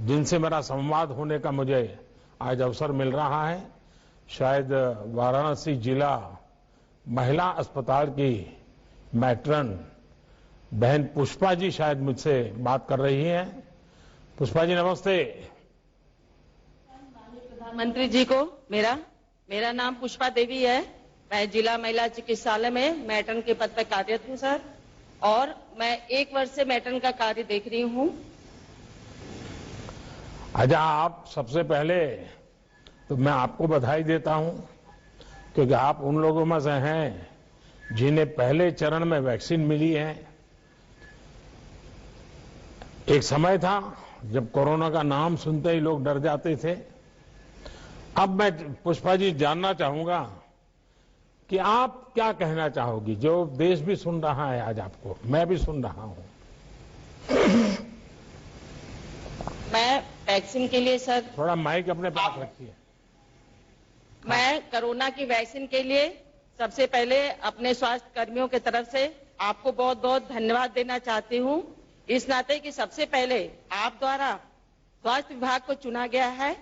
जिनसे मेरा संवाद होने का मुझे आज अवसर मिल रहा है, शायद वाराणसी जिला महिला अस्पताल की मैट्रन बहन पुष्पा जी शायद मुझसे बात कर रही हैं। पुष्पा जी नमस्ते। प्रधानमंत्री जी को मेरा नाम पुष्पा देवी है। मैं जिला महिला चिकित्सालय में मैट्रन के पद पर कार्यरत हूं सर, और मैं 1 वर्ष से मैट्रन का कार्य देख रही हूं। अच्छा, आप सबसे पहले तो मैं आपको बधाई देता हूं, क्योंकि आप उन लोगों में से हैं जिन्हें पहले चरण में वैक्सीन मिली है। एक समय था जब कोरोना का नाम सुनते ही लोग डर जाते थे। अब मैं पुष्पा जी जानना चाहूंगा कि आप क्या कहना चाहोगी, जो देश भी सुन रहा है आज आपको, मैं भी सुन रहा हूं। मैं वैक्सीन के लिए सर, थोड़ा माइक अपने पास रखिए। मैं कोरोना की वैक्सीन के लिए सबसे पहले अपने स्वास्थ्य कर्मियों की तरफ से आपको बहुत बहुत धन्यवाद देना चाहती हूं, इस नाते कि सबसे पहले आप द्वारा स्वास्थ्य विभाग को चुना गया है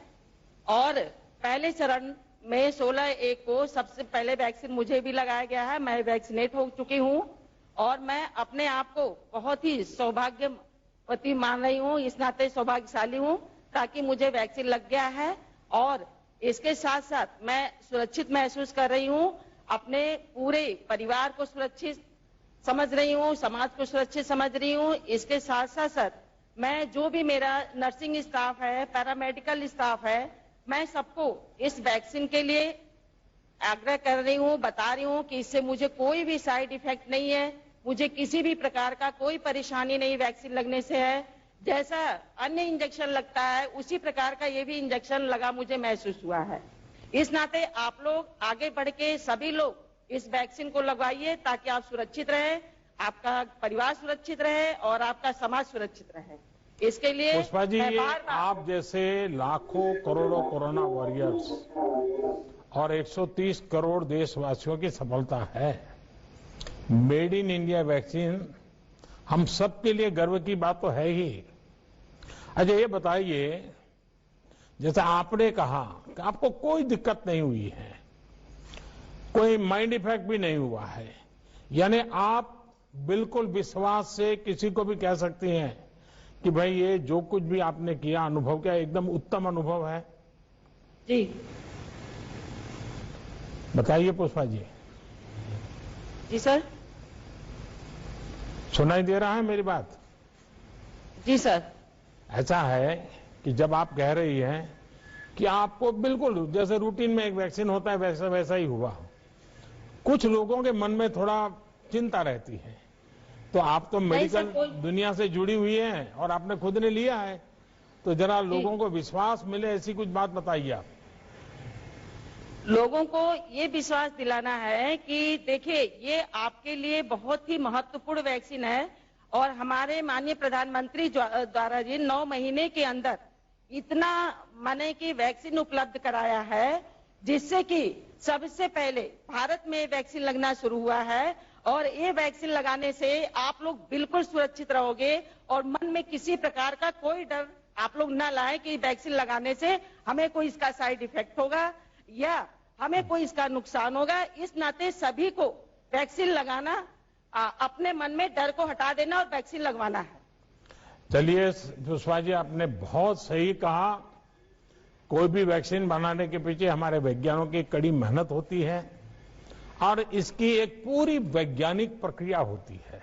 और पहले चरण में 16/1 को सबसे पहले वैक्सीन मुझे भी लगाया गया है। मैं वैक्सीनेट हो चुकी हूं और मैं अपने आप को बहुत ही सौभाग्यवती मान रही हूं, इस नाते सौभाग्यशाली हूं ताकि मुझे वैक्सीन लग गया है। और इसके साथ साथ मैं सुरक्षित महसूस कर रही हूं, अपने पूरे परिवार को सुरक्षित समझ रही हूं, समाज को सुरक्षित समझ रही हूं। इसके साथ साथ सर, मैं जो भी मेरा नर्सिंग स्टाफ है, पैरामेडिकल स्टाफ है, मैं सबको इस वैक्सीन के लिए आग्रह कर रही हूं, बता रही हूं कि इससे मुझे कोई भी साइड इफेक्ट नहीं है, मुझे किसी भी प्रकार का कोई परेशानी नहीं वैक्सीन लगने से है। जैसा अन्य इंजेक्शन लगता है उसी प्रकार का ये भी इंजेक्शन लगा मुझे महसूस हुआ है। इस नाते आप लोग आगे बढ़ के सभी लोग इस वैक्सीन को लगवाइए ताकि आप सुरक्षित रहे, आपका परिवार सुरक्षित रहे और आपका समाज सुरक्षित रहे। इसके लिए पुष्पा जी, आप जैसे लाखों करोड़ों कोरोना वॉरियर्स और 130 करोड़ देशवासियों की सफलता है। मेड इन इंडिया वैक्सीन हम सबके लिए गर्व की बात तो है ही। अच्छा, ये बताइए, जैसे आपने कहा कि आपको कोई दिक्कत नहीं हुई है, कोई माइंड इफेक्ट भी नहीं हुआ है, यानी आप बिल्कुल विश्वास से किसी को भी कह सकती हैं कि भाई ये जो कुछ भी आपने किया, अनुभव किया, एकदम उत्तम अनुभव है। जी बताइए पुष्पा जी। जी सर, सुनाई दे रहा है मेरी बात? जी सर। ऐसा है कि जब आप कह रही हैं कि आपको बिल्कुल जैसे रूटीन में एक वैक्सीन होता है वैसा वैसा ही हुआ, कुछ लोगों के मन में थोड़ा चिंता रहती है, तो आप तो मेडिकल दुनिया से जुड़ी हुई हैं और आपने खुद ने लिया है, तो जरा लोगों को विश्वास मिले ऐसी कुछ बात बताइए आप। लोगों को ये विश्वास दिलाना है कि देखिए, ये आपके लिए बहुत ही महत्वपूर्ण वैक्सीन है और हमारे माननीय प्रधानमंत्री द्वारा जी 9 महीने के अंदर इतना माने कि वैक्सीन उपलब्ध कराया है, जिससे कि सबसे पहले भारत में वैक्सीन लगना शुरू हुआ है। और ये वैक्सीन लगाने से आप लोग बिल्कुल सुरक्षित रहोगे और मन में किसी प्रकार का कोई डर आप लोग न लाएं कि वैक्सीन लगाने से हमें कोई इसका साइड इफेक्ट होगा या हमें कोई इसका नुकसान होगा। इस नाते सभी को वैक्सीन लगाना, अपने मन में डर को हटा देना और वैक्सीन लगवाना है। चलिए पुष्पा जी, आपने बहुत सही कहा। कोई भी वैक्सीन बनाने के पीछे हमारे वैज्ञानिकों की कड़ी मेहनत होती है और इसकी एक पूरी वैज्ञानिक प्रक्रिया होती है।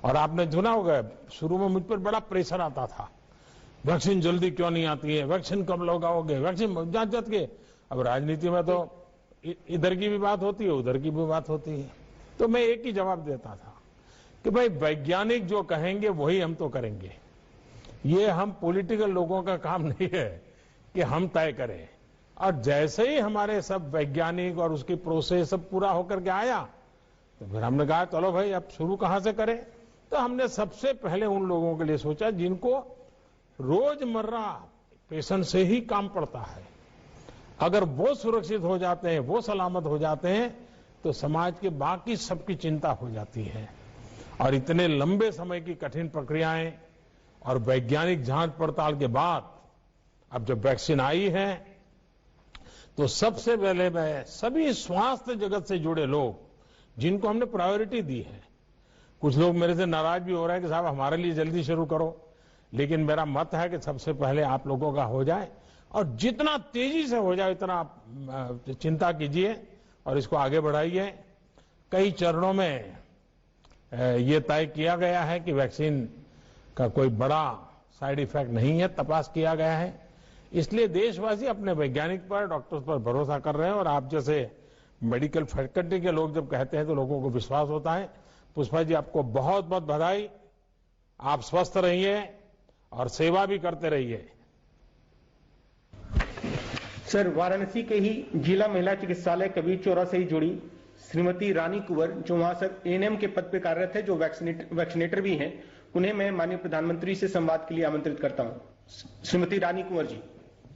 और आपने सुना होगा, शुरू में मुझ पर बड़ा प्रेशर आता था, वैक्सीन जल्दी क्यों नहीं आती है, वैक्सीन कब लगाओगे, वैक्सीन जांच के। अब राजनीति में तो इधर की भी बात होती है, उधर की भी बात होती है, तो मैं एक ही जवाब देता था कि भाई वैज्ञानिक जो कहेंगे वही हम तो करेंगे। ये हम पॉलिटिकल लोगों का काम नहीं है कि हम तय करें। और जैसे ही हमारे सब वैज्ञानिक और उसकी प्रोसेस सब पूरा होकर के आया, तो फिर हमने कहा चलो भाई अब शुरू कहां से करें। तो हमने सबसे पहले उन लोगों के लिए सोचा जिनको रोजमर्रा पेशेंट से ही काम पड़ता है। अगर वो सुरक्षित हो जाते हैं, वो सलामत हो जाते हैं, तो समाज के बाकी सबकी चिंता हो जाती है। और इतने लंबे समय की कठिन प्रक्रियाएं और वैज्ञानिक जांच पड़ताल के बाद अब जब वैक्सीन आई है तो सबसे पहले मैं सभी स्वास्थ्य जगत से जुड़े लोग जिनको हमने प्रायोरिटी दी है, कुछ लोग मेरे से नाराज भी हो रहे हैं कि साहब हमारे लिए जल्दी शुरू करो, लेकिन मेरा मत है कि सबसे पहले आप लोगों का हो जाए और जितना तेजी से हो जाए इतना आप चिंता कीजिए और इसको आगे बढ़ाइए। कई चरणों में ये तय किया गया है कि वैक्सीन का कोई बड़ा साइड इफेक्ट नहीं है, तपास किया गया है, इसलिए देशवासी अपने वैज्ञानिक पर, डॉक्टर्स पर भरोसा कर रहे हैं और आप जैसे मेडिकल फैकल्टी के लोग जब कहते हैं तो लोगों को विश्वास होता है। पुष्पा जी, आपको बहुत बहुत बधाई, आप स्वस्थ रहिए और सेवा भी करते रहिए। सर, वाराणसी के ही जिला महिला चिकित्सालय कबीर चौरा से ही जुड़ी श्रीमती रानी कुंवर, जो वहां सर एएनएम के पद पे कार्यरत है, जो वैक्सीनेटर भी हैं, उन्हें मैं माननीय प्रधानमंत्री से संवाद के लिए आमंत्रित करता हूं। श्रीमती रानी कुंवर जी।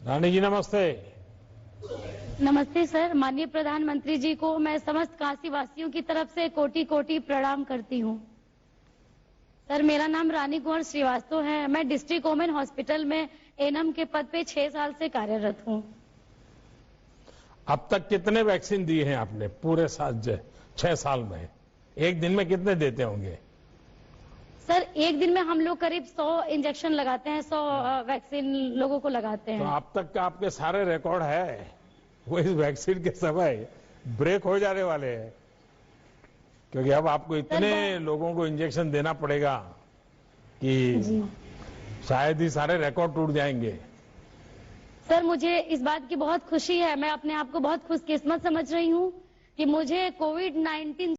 रानी जी नमस्ते। नमस्ते सर। माननीय प्रधानमंत्री जी को मैं समस्त काशी वासियों की तरफ से कोटि कोटि प्रणाम करती हूं। सर, मेरा नाम रानी कुंवर श्रीवास्तव है। मैं डिस्ट्रिक्ट वुमेन हॉस्पिटल में एएनएम के पद पे 6 साल से कार्यरत हूं। अब तक कितने वैक्सीन दिए हैं आपने पूरे 6 साल में? एक दिन में कितने देते होंगे? सर, एक दिन में हम लोग करीब 100 इंजेक्शन लगाते हैं, 100 वैक्सीन लोगों को लगाते हैं। तो अब तक का आपके सारे रिकॉर्ड है वो इस वैक्सीन के समय ब्रेक हो जाने वाले हैं, क्योंकि अब आपको इतने लोगों को इंजेक्शन देना पड़ेगा कि शायद ही सारे रिकॉर्ड टूट जाएंगे। सर, मुझे इस बात की बहुत खुशी है। मैं अपने आप को बहुत खुशकिस्मत समझ रही हूँ कि मुझे कोविड-19